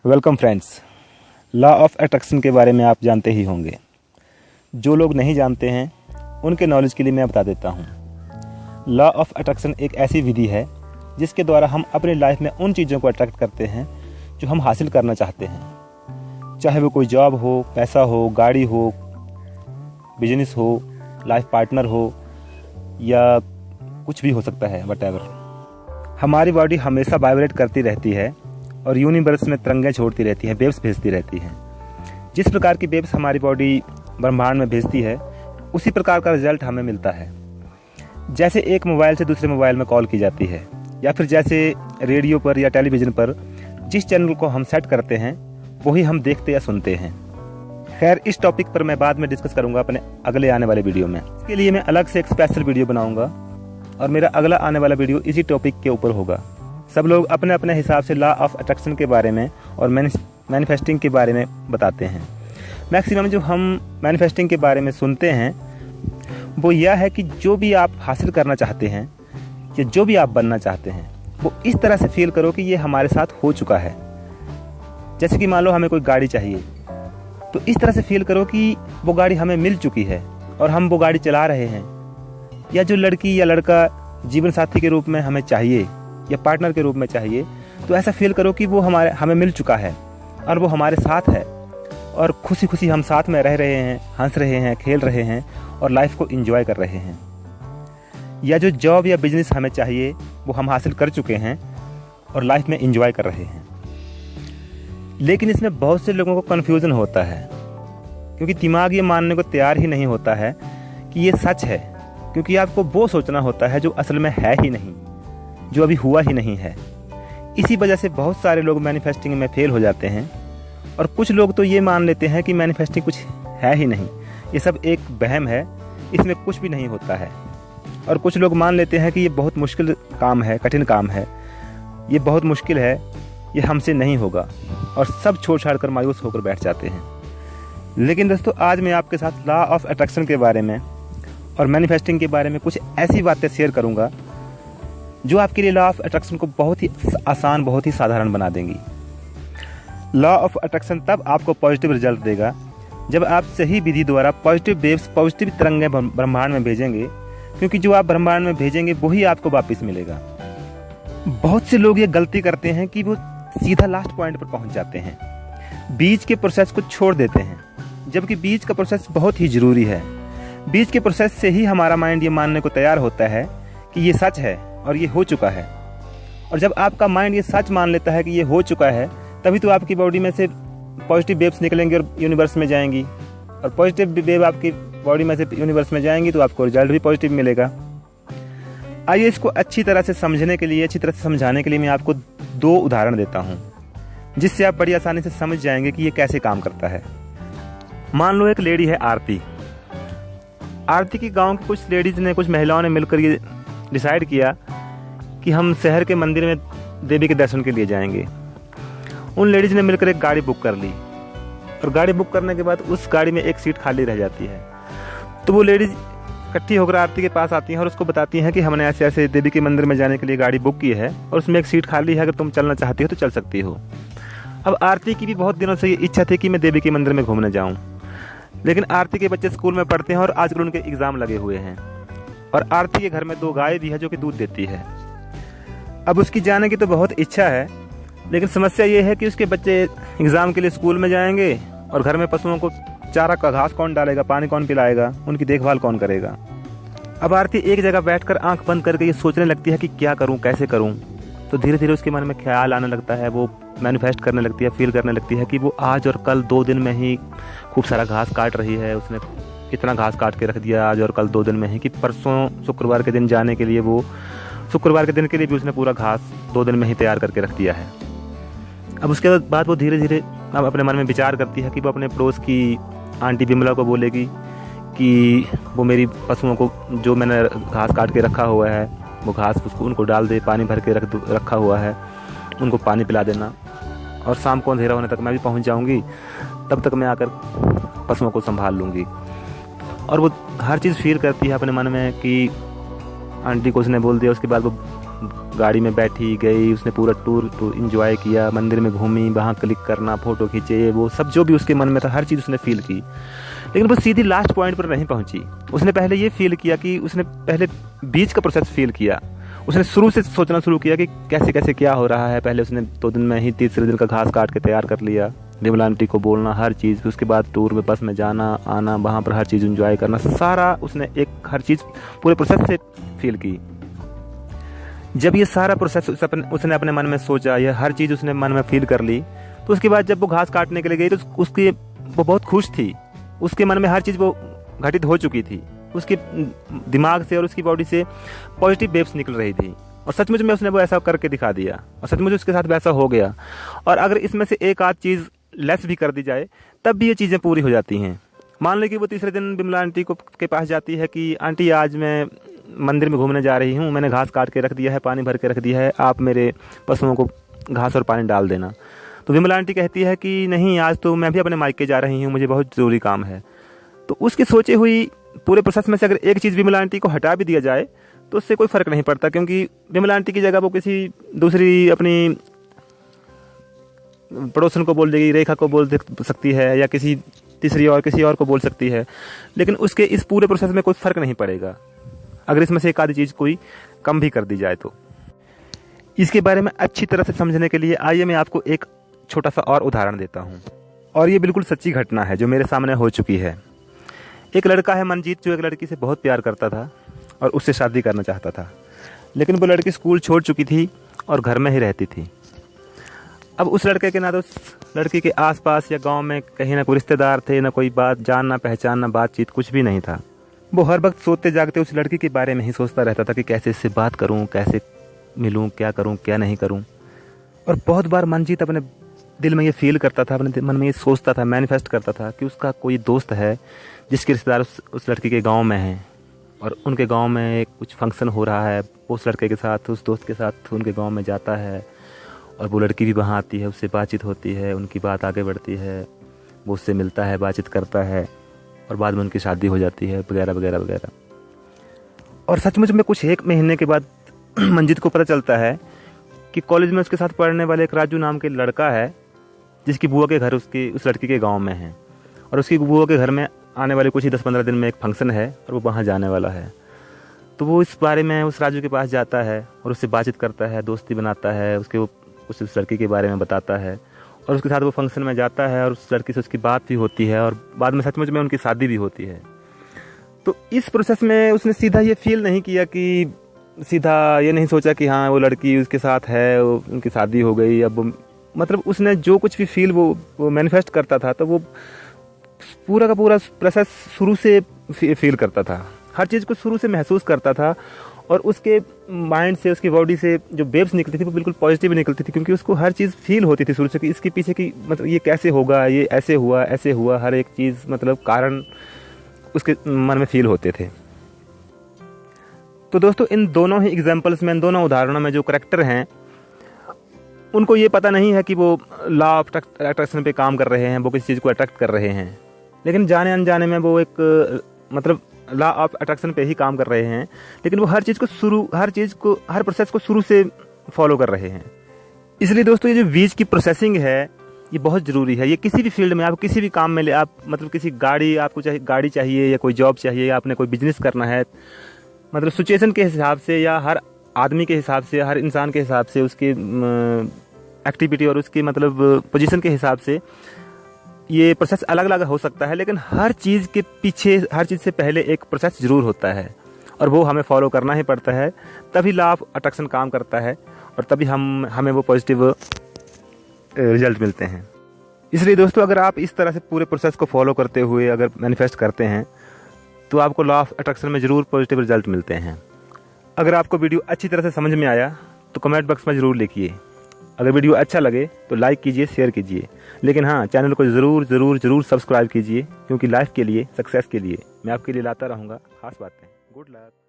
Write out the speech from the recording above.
Welcome friends. Law of attraction के बारे में आप जानते ही होंगे। जो लोग नहीं जानते हैं उनके नॉलेज के लिए मैं बता देता हूँ। लॉ ऑफ अट्रैक्शन एक ऐसी विधि है जिसके द्वारा हम अपनी लाइफ में उन चीज़ों को अट्रैक्ट करते हैं जो हम हासिल करना चाहते हैं। चाहे वो कोई जॉब हो, पैसा हो, गाड़ी हो, बिजनेस हो, लाइफ पार्टनर हो या कुछ भी हो सकता है, व्हाटएवर। हमारी बॉडी हमेशा वाइब्रेट करती रहती है और यूनिवर्स में तरंगें छोड़ती रहती है, वेव्स भेजती रहती है। जिस प्रकार की वेव्स हमारी बॉडी ब्रह्मांड में भेजती है उसी प्रकार का रिजल्ट हमें मिलता है। जैसे एक मोबाइल से दूसरे मोबाइल में कॉल की जाती है या फिर जैसे रेडियो पर या टेलीविज़न पर जिस चैनल को हम सेट करते हैं वही हम देखते या सुनते हैं। खैर, इस टॉपिक पर मैं बाद में डिस्कस करूंगा अपने अगले आने वाले वीडियो में। इसके लिए मैं अलग से एक स्पेशल वीडियो बनाऊंगा और मेरा अगला आने वाला वीडियो इसी टॉपिक के ऊपर होगा। सब लोग अपने अपने हिसाब से लॉ ऑफ अट्रैक्शन के बारे में और मैनिफेस्टिंग के बारे में बताते हैं। मैक्सिमम जो हम मैनिफेस्टिंग के बारे में सुनते हैं वो यह है कि जो भी आप हासिल करना चाहते हैं या जो भी आप बनना चाहते हैं वो इस तरह से फील करो कि ये हमारे साथ हो चुका है। जैसे कि मान लो हमें कोई गाड़ी चाहिए तो इस तरह से फील करो कि वो गाड़ी हमें मिल चुकी है और हम वो गाड़ी चला रहे हैं। या जो लड़की या लड़का जीवन साथी के रूप में हमें चाहिए या पार्टनर के रूप में चाहिए तो ऐसा फील करो कि वो हमें मिल चुका है और वो हमारे साथ है और खुशी खुशी हम साथ में रह रहे हैं, हंस रहे हैं, खेल रहे हैं और लाइफ को एंजॉय कर रहे हैं। या जो जॉब या बिजनेस हमें चाहिए वो हम हासिल कर चुके हैं और लाइफ में एंजॉय कर रहे हैं। लेकिन इसमें बहुत से लोगों को कन्फ्यूज़न होता है क्योंकि दिमाग ये मानने को तैयार ही नहीं होता है कि ये सच है, क्योंकि आपको वो सोचना होता है जो असल में है ही नहीं, जो अभी हुआ ही नहीं है। इसी वजह से बहुत सारे लोग मैनिफेस्टिंग में फेल हो जाते हैं और कुछ लोग तो ये मान लेते हैं कि मैनिफेस्टिंग कुछ है ही नहीं, ये सब एक वहम है, इसमें कुछ भी नहीं होता है। और कुछ लोग मान लेते हैं कि ये बहुत मुश्किल काम है, कठिन काम है, ये बहुत मुश्किल है, ये हमसे नहीं होगा और सब छोड़ छाड़ कर मायूस होकर बैठ जाते हैं। लेकिन दोस्तों, आज मैं आपके साथ लॉ ऑफ अट्रैक्शन के बारे में और मैनिफेस्टिंग के बारे में कुछ ऐसी बातें शेयर करूंगा जो आपके लिए लॉ ऑफ अट्रैक्शन को बहुत ही आसान, बहुत ही साधारण बना देंगी। लॉ ऑफ अट्रैक्शन तब आपको पॉजिटिव रिजल्ट देगा जब आप सही विधि द्वारा पॉजिटिव वेव्स, पॉजिटिव तरंगें ब्रह्मांड में भेजेंगे, क्योंकि जो आप ब्रह्मांड में भेजेंगे वही आपको वापस मिलेगा। बहुत से लोग ये गलती करते हैं कि वो सीधा लास्ट पॉइंट पर पहुंच जाते हैं, बीच के प्रोसेस को छोड़ देते हैं, जबकि बीच का प्रोसेस बहुत ही ज़रूरी है। बीच के प्रोसेस से ही हमारा माइंड ये मानने को तैयार होता है कि ये सच है और ये हो चुका है। और जब आपका माइंड ये सच मान लेता है कि ये हो चुका है तभी तो आपकी बॉडी में से पॉजिटिव वेव्स निकलेंगी और यूनिवर्स में जाएंगी, और पॉजिटिव वेव आपकी बॉडी में से यूनिवर्स में जाएंगी तो आपको रिजल्ट भी पॉजिटिव मिलेगा। आइए इसको अच्छी तरह से समझने के लिए, अच्छी तरह से समझाने के लिए मैं आपको दो उदाहरण देता हूँ जिससे आप बड़ी आसानी से समझ जाएंगे कि ये कैसे काम करता है। मान लो एक लेडी है आरती। आरती की गांव की कुछ लेडीज ने, कुछ महिलाओं ने मिलकर ये डिसाइड किया कि हम शहर के मंदिर में देवी के दर्शन के लिए जाएंगे। उन लेडीज ने मिलकर एक गाड़ी बुक कर ली और गाड़ी बुक करने के बाद उस गाड़ी में एक सीट खाली रह जाती है। तो वो लेडीज इकट्ठी होकर आरती के पास आती हैं और उसको बताती हैं कि हमने ऐसे ऐसे देवी के मंदिर में जाने के लिए गाड़ी बुक की है और उसमें एक सीट खाली है, अगर तुम चलना चाहती हो तो चल सकती हो। अब आरती की भी बहुत दिनों से ये इच्छा थी कि मैं देवी के मंदिर में घूमने जाऊँ, लेकिन आरती के बच्चे स्कूल में पढ़ते हैं और आजकल उनके एग्ज़ाम लगे हुए हैं और आरती के घर में 2 गाय भी है जो कि दूध देती है। अब उसकी जाने की तो बहुत इच्छा है, लेकिन समस्या ये है कि उसके बच्चे एग्ज़ाम के लिए स्कूल में जाएंगे और घर में पशुओं को चारा का घास कौन डालेगा, पानी कौन पिलाएगा, उनकी देखभाल कौन करेगा। अब आरती एक जगह बैठकर आंख बंद करके ये सोचने लगती है कि क्या करूं, कैसे करूं। तो धीरे धीरे उसके मन में ख्याल आने लगता है, वो मैनिफेस्ट करने लगती है, फील करने लगती है कि वो आज और कल 2 दिन में ही खूब सारा घास काट रही है। उसने इतना घास काट के रख दिया आज और कल 2 दिन में ही कि परसों शुक्रवार के दिन जाने के लिए, वो शुक्रवार के दिन के लिए भी उसने पूरा घास 2 दिन में ही तैयार करके रख दिया है। अब उसके बाद वो धीरे धीरे अब अपने मन में विचार करती है कि वो अपने पड़ोस की आंटी बिमला को बोलेगी कि वो मेरी पशुओं को जो मैंने घास काट के रखा हुआ है वो घास उसको उनको डाल दे, पानी भर के रखा हुआ है, उनको पानी पिला देना, और शाम को अंधेरा होने तक मैं भी पहुंच जाऊंगी, तब तक मैं आकर पशुओं को संभाल लूँगी। और वो हर चीज़ फील करती है अपने मन में कि आंटी को उसने बोल दिया। उसके बाद वो गाड़ी में बैठी गई, उसने पूरा टूर एंजॉय किया, मंदिर में घूमी, वहाँ क्लिक करना, फ़ोटो खींचे, वो सब जो भी उसके मन में था हर चीज़ उसने फील की। लेकिन वो सीधी लास्ट पॉइंट पर नहीं पहुँची। उसने पहले ये फील किया कि उसने पहले बीच का प्रोसेस फील किया। उसने शुरू से सोचना शुरू किया कि कैसे कैसे क्या हो रहा है। पहले उसने 2 दिन में ही 3 दिन का घास काट के तैयार कर लिया, विमला आंटी को बोलना हर चीज़, फिर उसके बाद टूर में बस में जाना आना, वहाँ पर हर चीज़ एंजॉय करना, सारा उसने हर चीज़ पूरे प्रोसेस से फील की। जब ये सारा प्रोसेस उसने अपने मन में सोचा, यह हर चीज़ उसने मन में फील कर ली, तो उसके बाद जब वो घास काटने के लिए गई तो वो बहुत खुश थी। उसके मन में हर चीज़ वो घटित हो चुकी थी। उसके दिमाग से और उसकी बॉडी से पॉजिटिव वेव्स निकल रही थी, और सचमुच में उसने वो ऐसा करके दिखा दिया, और सचमुच उसके साथ वैसा हो गया। और अगर इसमें से एक आध चीज़ लेस भी कर दी जाए तब भी ये चीज़ें पूरी हो जाती हैं। मान लो कि वो तीसरे दिन विमला आंटी के पास जाती है कि आंटी आज मैं मंदिर में घूमने जा रही हूँ, मैंने घास काट के रख दिया है, पानी भर के रख दिया है, आप मेरे पशुओं को घास और पानी डाल देना। तो विमला आंटी कहती है कि नहीं, आज तो मैं भी अपने मायके जा रही हूँ, मुझे बहुत ज़रूरी काम है। तो उसकी सोची हुई पूरे प्रोसेस में से अगर एक चीज़ विमला आंटी को हटा भी दिया जाए तो उससे कोई फ़र्क नहीं पड़ता, क्योंकि विमला आंटी की जगह वो किसी दूसरी अपनी पड़ोसन को बोल देगी, रेखा को बोल सकती है, या किसी किसी और को बोल सकती है। लेकिन उसके इस पूरे प्रोसेस में कोई फ़र्क नहीं पड़ेगा अगर इसमें से एक आधी चीज़ कोई कम भी कर दी जाए तो। इसके बारे में अच्छी तरह से समझने के लिए आइए मैं आपको एक छोटा सा और उदाहरण देता हूँ, और ये बिल्कुल सच्ची घटना है जो मेरे सामने हो चुकी है। एक लड़का है मनजीत, जो एक लड़की से बहुत प्यार करता था और उससे शादी करना चाहता था, लेकिन वो लड़की स्कूल छोड़ चुकी थी और घर में ही रहती थी। अब उस लड़के के ना तो उस लड़की के आसपास या गांव में कहीं ना कोई रिश्तेदार थे, ना कोई बात जानना पहचानना, बातचीत कुछ भी नहीं था। वो हर वक्त सोते जागते उस लड़की के बारे में ही सोचता रहता था कि कैसे इससे बात करूं, कैसे मिलूं, क्या करूं क्या नहीं करूं। और बहुत बार मनजीत अपने दिल में ये फील करता था, अपने मन में ये सोचता था, मैनिफेस्ट करता था कि उसका कोई दोस्त है जिसके रिश्तेदार उस लड़की के गाँव में हैं, और उनके गांव में कुछ फंक्शन हो रहा है। वो उस लड़के के साथ, उस दोस्त के साथ उनके गांव में जाता है, और वो लड़की भी वहाँ आती है, उससे बातचीत होती है, उनकी बात आगे बढ़ती है, वो उससे मिलता है, बातचीत करता है, और बाद में उनकी शादी हो जाती है, वगैरह वगैरह वगैरह। और सचमुच में कुछ 1 महीने के बाद मंजीत को पता चलता है कि कॉलेज में उसके साथ पढ़ने वाले एक राजू नाम के लड़का है, जिसकी बुआ के घर उस लड़की के गाँव में है, और उसकी बुआ के घर में आने वाले कुछ ही 10-15 दिन में एक फंक्शन है और वो वहाँ जाने वाला है। तो वो इस बारे में उस राजू के पास जाता है और उससे बातचीत करता है, दोस्ती बनाता है, उस लड़की के बारे में बताता है, और उसके साथ वो फंक्शन में जाता है, और उस लड़की से उसकी बात भी होती है, और बाद में सचमुच में उनकी शादी भी होती है। तो इस प्रोसेस में उसने सीधा ये फील नहीं किया कि सीधा ये नहीं सोचा कि हाँ वो लड़की उसके साथ है, उनकी शादी हो गई। अब मतलब उसने जो कुछ भी फील वो मैनिफेस्ट करता था, तो वो पूरा का पूरा प्रोसेस शुरू से फील करता था, हर चीज़ को शुरू से महसूस करता था, और उसके माइंड से, उसकी बॉडी से जो वेव्स निकलती थी वो बिल्कुल पॉजिटिव निकलती थी, क्योंकि उसको हर चीज़ फील होती थी शुरू से कि इसके पीछे की मतलब ये कैसे होगा, ये ऐसे हुआ, हर एक चीज़ मतलब कारण उसके मन में फील होते थे। तो दोस्तों, इन दोनों ही एग्जाम्पल्स में, इन दोनों उदाहरणों में जो करेक्टर हैं, उनको ये पता नहीं है कि वो लॉ ऑफ अट्रैक्शन पे काम कर रहे हैं, वो किसी चीज़ को अट्रैक्ट कर रहे हैं, लेकिन जाने अनजाने में वो एक मतलब लॉ ऑफ अट्रैक्शन पे ही काम कर रहे हैं, लेकिन वो हर प्रोसेस को शुरू से फॉलो कर रहे हैं। इसलिए दोस्तों, ये जो बीज की प्रोसेसिंग है ये बहुत ज़रूरी है। ये किसी भी फील्ड में, आप किसी भी काम में ले, आप मतलब किसी आपको गाड़ी चाहिए, या कोई जॉब चाहिए, या आपने कोई बिजनेस करना है, मतलब सिचुएशन के हिसाब से, या हर आदमी के हिसाब से, हर इंसान के हिसाब से, उसकी एक्टिविटी और उसकी मतलब पोजीशन के हिसाब से ये प्रोसेस अलग अलग हो सकता है, लेकिन हर चीज़ के पीछे, हर चीज़ से पहले एक प्रोसेस ज़रूर होता है, और वो हमें फॉलो करना ही पड़ता है। तभी लॉ ऑफ अट्रैक्शन काम करता है, और तभी हमें वो पॉजिटिव रिजल्ट मिलते हैं। इसलिए दोस्तों, अगर आप इस तरह से पूरे प्रोसेस को फॉलो करते हुए अगर मैनिफेस्ट करते हैं, तो आपको लॉ ऑफ अट्रैक्शन में ज़रूर पॉजिटिव रिजल्ट मिलते हैं। अगर आपको वीडियो अच्छी तरह से समझ में आया तो कमेंट बॉक्स में ज़रूर लिखिए। अगर वीडियो अच्छा लगे तो लाइक कीजिए, शेयर कीजिए, लेकिन हाँ, चैनल को ज़रूर सब्सक्राइब कीजिए, क्योंकि लाइफ के लिए, सक्सेस के लिए मैं आपके लिए लाता रहूँगा खास बातें। Good luck.